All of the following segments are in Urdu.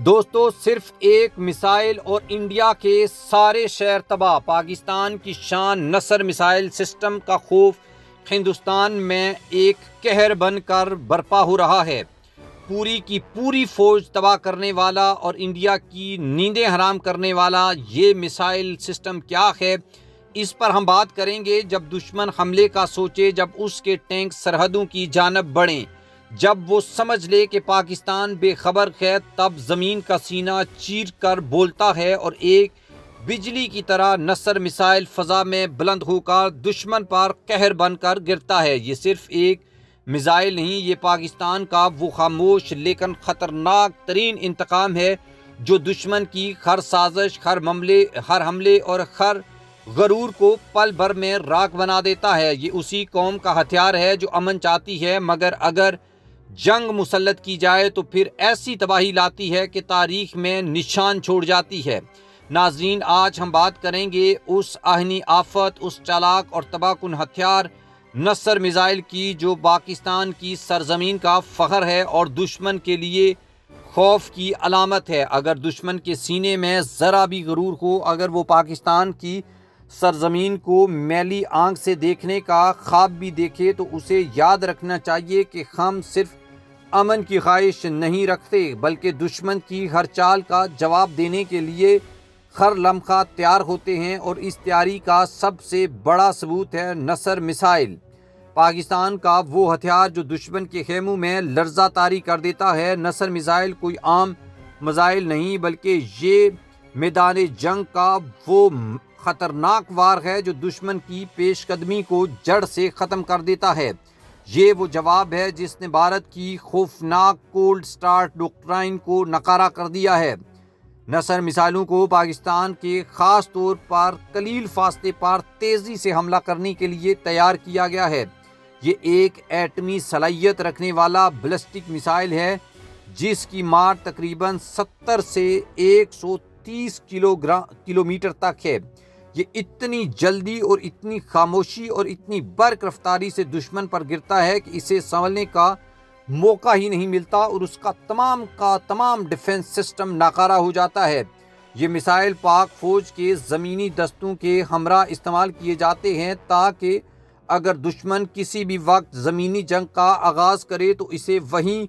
دوستو، صرف ایک میسائل اور انڈیا کے سارے شہر تباہ۔ پاکستان کی شان نصر میسائل سسٹم کا خوف ہندوستان میں ایک قہر بن کر برپا ہو رہا ہے۔ پوری کی پوری فوج تباہ کرنے والا اور انڈیا کی نیندیں حرام کرنے والا یہ میسائل سسٹم کیا ہے، اس پر ہم بات کریں گے۔ جب دشمن حملے کا سوچے، جب اس کے ٹینک سرحدوں کی جانب بڑھیں، جب وہ سمجھ لے کہ پاکستان بے خبر ہے، تب زمین کا سینہ چیر کر بولتا ہے اور ایک بجلی کی طرح نصر میسائل فضا میں بلند ہو کر دشمن پر قہر بن کر گرتا ہے۔ یہ صرف ایک میزائل نہیں، یہ پاکستان کا وہ خاموش لیکن خطرناک ترین انتقام ہے جو دشمن کی ہر سازش، ہر حملے اور ہر غرور کو پل بھر میں راکھ بنا دیتا ہے۔ یہ اسی قوم کا ہتھیار ہے جو امن چاہتی ہے، مگر اگر جنگ مسلط کی جائے تو پھر ایسی تباہی لاتی ہے کہ تاریخ میں نشان چھوڑ جاتی ہے۔ ناظرین، آج ہم بات کریں گے اس آہنی آفت، اس چالاک اور تباہ کن ہتھیار نصر میزائل کی، جو پاکستان کی سرزمین کا فخر ہے اور دشمن کے لیے خوف کی علامت ہے۔ اگر دشمن کے سینے میں ذرا بھی غرور ہو، اگر وہ پاکستان کی سرزمین کو میلی آنکھ سے دیکھنے کا خواب بھی دیکھے، تو اسے یاد رکھنا چاہیے کہ ہم صرف امن کی خواہش نہیں رکھتے، بلکہ دشمن کی ہر چال کا جواب دینے کے لیے ہر لمحہ تیار ہوتے ہیں، اور اس تیاری کا سب سے بڑا ثبوت ہے نصر میسائل۔ پاکستان کا وہ ہتھیار جو دشمن کے خیموں میں لرزہ طاری کر دیتا ہے۔ نصر میسائل کوئی عام میسائل نہیں، بلکہ یہ میدان جنگ کا وہ خطرناک وار ہے جو دشمن کی پیش قدمی کو جڑ سے ختم کر دیتا ہے۔ یہ وہ جواب ہے جس نے بھارت کی خوفناک کولڈ سٹارٹ ڈاکٹرائن کو نکارا کر دیا ہے۔ نصر میسائلوں کو پاکستان کے خاص طور پر قلیل فاصلے پر تیزی سے حملہ کرنے کے لیے تیار کیا گیا ہے۔ یہ ایک ایٹمی صلاحیت رکھنے والا بیلسٹک میسائل ہے جس کی مار تقریباً 70 سے 130 کلومیٹر تک ہے۔ یہ اتنی جلدی اور اتنی خاموشی اور اتنی برق رفتاری سے دشمن پر گرتا ہے کہ اسے سنبھلنے کا موقع ہی نہیں ملتا، اور اس کا تمام ڈیفنس سسٹم ناکارہ ہو جاتا ہے۔ یہ میسائل پاک فوج کے زمینی دستوں کے ہمراہ استعمال کیے جاتے ہیں تاکہ اگر دشمن کسی بھی وقت زمینی جنگ کا آغاز کرے تو اسے وہیں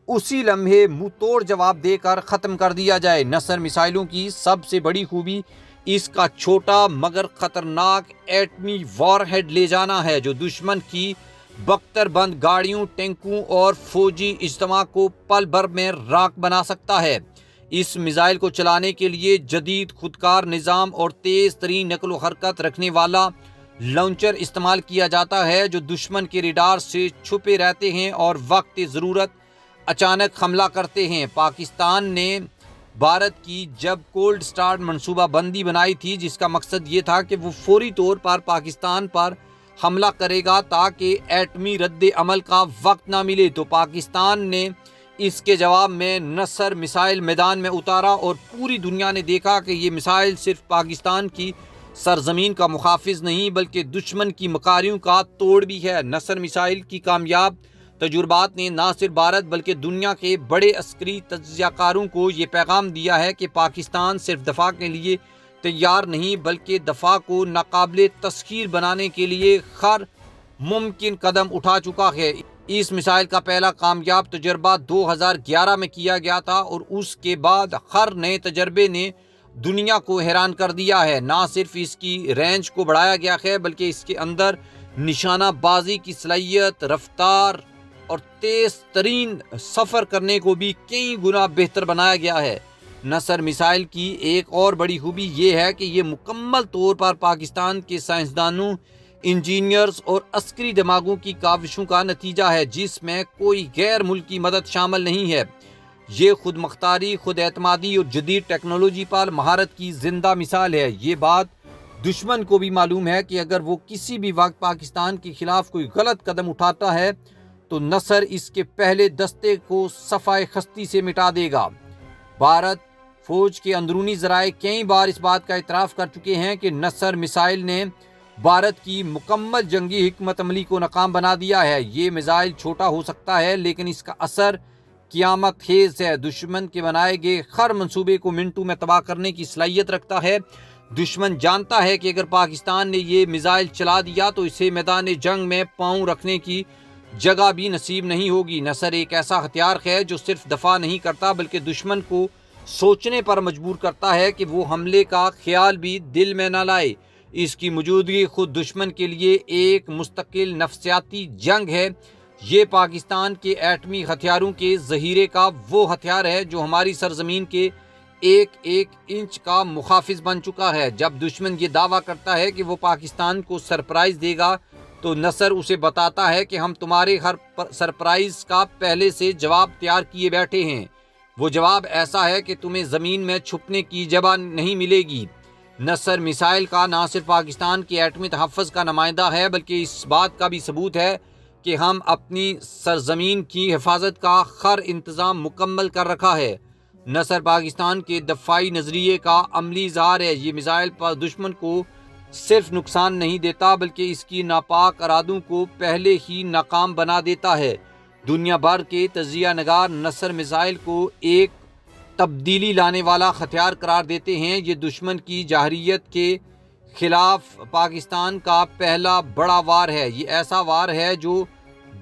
اسی لمحے منہ توڑ جواب دے کر ختم کر دیا جائے۔ نصر میسائلوں کی سب سے بڑی خوبی اس کا چھوٹا مگر خطرناک ایٹمی وار ہیڈ لے جانا ہے، جو دشمن کی بختر بند گاڑیوں، ٹینکوں اور فوجی اجتماع کو پل بھر میں راکھ بنا سکتا ہے۔ اس میزائل کو چلانے کے لیے جدید خودکار نظام اور تیز ترین نقل و حرکت رکھنے والا لانچر استعمال کیا جاتا ہے، جو دشمن کے ریڈار سے چھپے رہتے ہیں اور وقت ضرورت اچانک حملہ کرتے ہیں۔ پاکستان نے بھارت کی جب کولڈ سٹارٹ منصوبہ بندی بنائی تھی، جس کا مقصد یہ تھا کہ وہ فوری طور پر پاکستان پر حملہ کرے گا تاکہ ایٹمی رد عمل کا وقت نہ ملے، تو پاکستان نے اس کے جواب میں نصر میسائل میدان میں اتارا، اور پوری دنیا نے دیکھا کہ یہ میسائل صرف پاکستان کی سرزمین کا محافظ نہیں بلکہ دشمن کی مکاریوں کا توڑ بھی ہے۔ نصر میسائل کی کامیاب تجربات نے نہ صرف بھارت بلکہ دنیا کے بڑے عسکری تجزیہ کاروں کو یہ پیغام دیا ہے کہ پاکستان صرف دفاع کے لیے تیار نہیں بلکہ دفاع کو ناقابل تسخیر بنانے کے لیے ہر ممکن قدم اٹھا چکا ہے۔ اس میسائل کا پہلا کامیاب تجربہ 2011 میں کیا گیا تھا، اور اس کے بعد ہر نئے تجربے نے دنیا کو حیران کر دیا ہے۔ نہ صرف اس کی رینج کو بڑھایا گیا ہے بلکہ اس کے اندر نشانہ بازی کی صلاحیت، رفتار اور تیز ترین سفر کرنے کو بھی کئی گنا بہتر بنایا گیا ہے۔ نصر میسائل کی ایک اور بڑی خوبی یہ ہے کہ یہ مکمل طور پر پاکستان کے سائنسدانوں، انجینئرز اور عسکری دماغوں کی کاوشوں کا نتیجہ ہے، جس میں کوئی غیر ملکی مدد شامل نہیں ہے۔ یہ خود مختاری، خود اعتمادی اور جدید ٹیکنالوجی پر مہارت کی زندہ مثال ہے۔ یہ بات دشمن کو بھی معلوم ہے کہ اگر وہ کسی بھی وقت پاکستان کے خلاف کوئی غلط قدم اٹھاتا ہے تو نصر اس کے پہلے دستے کو صفائے خستی سے مٹا دے گا۔ بھارت فوج کے اندرونی ذرائع کئی بار اس بات کا اعتراف کر چکے ہیں کہ نصر میسائل نے بھارت کی مکمل جنگی حکمت عملی کو ناکام بنا دیا ہے۔ یہ میزائل چھوٹا ہو سکتا ہے لیکن اس کا اثر قیامت خیز ہے، دشمن کے بنائے گئے ہر منصوبے کو منٹوں میں تباہ کرنے کی صلاحیت رکھتا ہے۔ دشمن جانتا ہے کہ اگر پاکستان نے یہ میزائل چلا دیا تو اسے میدان جنگ میں پاؤں رکھنے کی جگہ بھی نصیب نہیں ہوگی۔ نصر ایک ایسا ہتھیار ہے جو صرف دفاع نہیں کرتا بلکہ دشمن کو سوچنے پر مجبور کرتا ہے کہ وہ حملے کا خیال بھی دل میں نہ لائے۔ اس کی موجودگی خود دشمن کے لیے ایک مستقل نفسیاتی جنگ ہے۔ یہ پاکستان کے ایٹمی ہتھیاروں کے ذخیرے کا وہ ہتھیار ہے جو ہماری سرزمین کے ایک ایک انچ کا محافظ بن چکا ہے۔ جب دشمن یہ دعویٰ کرتا ہے کہ وہ پاکستان کو سرپرائز دے گا تو نصر اسے بتاتا ہے کہ ہم تمہارے ہر سرپرائز کا پہلے سے جواب تیار کیے بیٹھے ہیں۔ وہ جواب ایسا ہے کہ تمہیں زمین میں چھپنے کی جگہ نہیں ملے گی۔ نصر میزائل کا نہ صرف پاکستان کے ایٹمی تحفظ کا نمائندہ ہے بلکہ اس بات کا بھی ثبوت ہے کہ ہم اپنی سرزمین کی حفاظت کا ہر انتظام مکمل کر رکھا ہے۔ نصر پاکستان کے دفاعی نظریے کا عملی اظہار ہے۔ یہ میزائل پر دشمن کو صرف نقصان نہیں دیتا بلکہ اس کی ناپاک ارادوں کو پہلے ہی ناکام بنا دیتا ہے۔ دنیا بھر کے تجزیہ نگار نصر میزائل کو ایک تبدیلی لانے والا ہتھیار قرار دیتے ہیں۔ یہ دشمن کی جارحیت کے خلاف پاکستان کا پہلا بڑا وار ہے۔ یہ ایسا وار ہے جو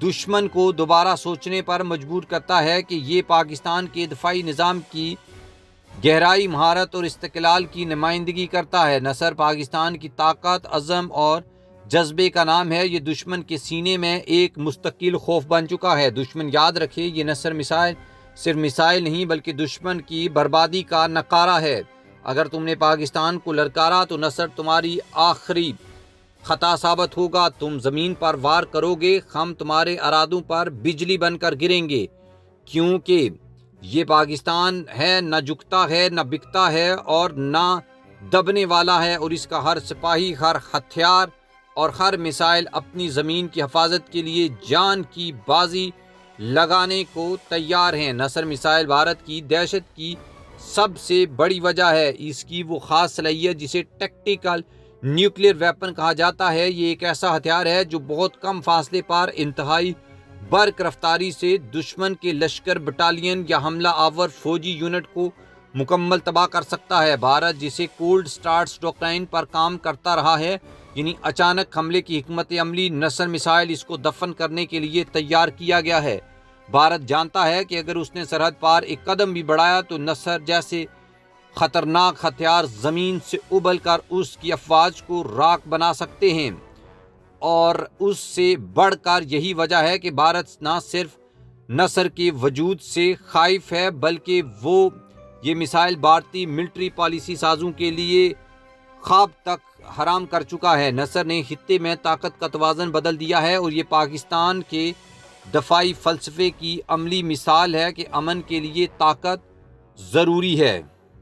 دشمن کو دوبارہ سوچنے پر مجبور کرتا ہے کہ یہ پاکستان کے دفاعی نظام کی گہرائی، مہارت اور استقلال کی نمائندگی کرتا ہے۔ نصر پاکستان کی طاقت، عزم اور جذبے کا نام ہے۔ یہ دشمن کے سینے میں ایک مستقل خوف بن چکا ہے۔ دشمن یاد رکھے، یہ نصر میزائل صرف میزائل نہیں بلکہ دشمن کی بربادی کا نقارہ ہے۔ اگر تم نے پاکستان کو للکارا تو نصر تمہاری آخری خطا ثابت ہوگا۔ تم زمین پر وار کرو گے، ہم تمہارے ارادوں پر بجلی بن کر گریں گے، کیونکہ یہ پاکستان ہے نہ جھکتا ہے نہ بکتا ہے اور نہ دبنے والا ہے، اور اس کا ہر سپاہی، ہر ہتھیار اور ہر میزائل اپنی زمین کی حفاظت کے لیے جان کی بازی لگانے کو تیار ہیں۔ نصر میزائل بھارت کی دہشت کی سب سے بڑی وجہ ہے، اس کی وہ خاص صلاحیت جسے ٹیکٹیکل نیوکلیئر ویپن کہا جاتا ہے۔ یہ ایک ایسا ہتھیار ہے جو بہت کم فاصلے پر انتہائی برق رفتاری سے دشمن کے لشکر، بٹالین یا حملہ آور فوجی یونٹ کو مکمل تباہ کر سکتا ہے۔ بھارت جسے کولڈ سٹارٹس ڈاکٹرائن پر کام کرتا رہا ہے، یعنی اچانک حملے کی حکمت عملی، نصر میزائل اس کو دفن کرنے کے لیے تیار کیا گیا ہے۔ بھارت جانتا ہے کہ اگر اس نے سرحد پار ایک قدم بھی بڑھایا تو نصر جیسے خطرناک ہتھیار زمین سے ابل کر اس کی افواج کو راکھ بنا سکتے ہیں۔ اور اس سے بڑھ کر یہی وجہ ہے کہ بھارت نہ صرف نصر کے وجود سے خائف ہے بلکہ وہ یہ میزائل بھارتی ملٹری پالیسی سازوں کے لیے خواب تک حرام کر چکا ہے۔ نصر نے خطے میں طاقت کا توازن بدل دیا ہے اور یہ پاکستان کے دفاعی فلسفے کی عملی مثال ہے کہ امن کے لیے طاقت ضروری ہے۔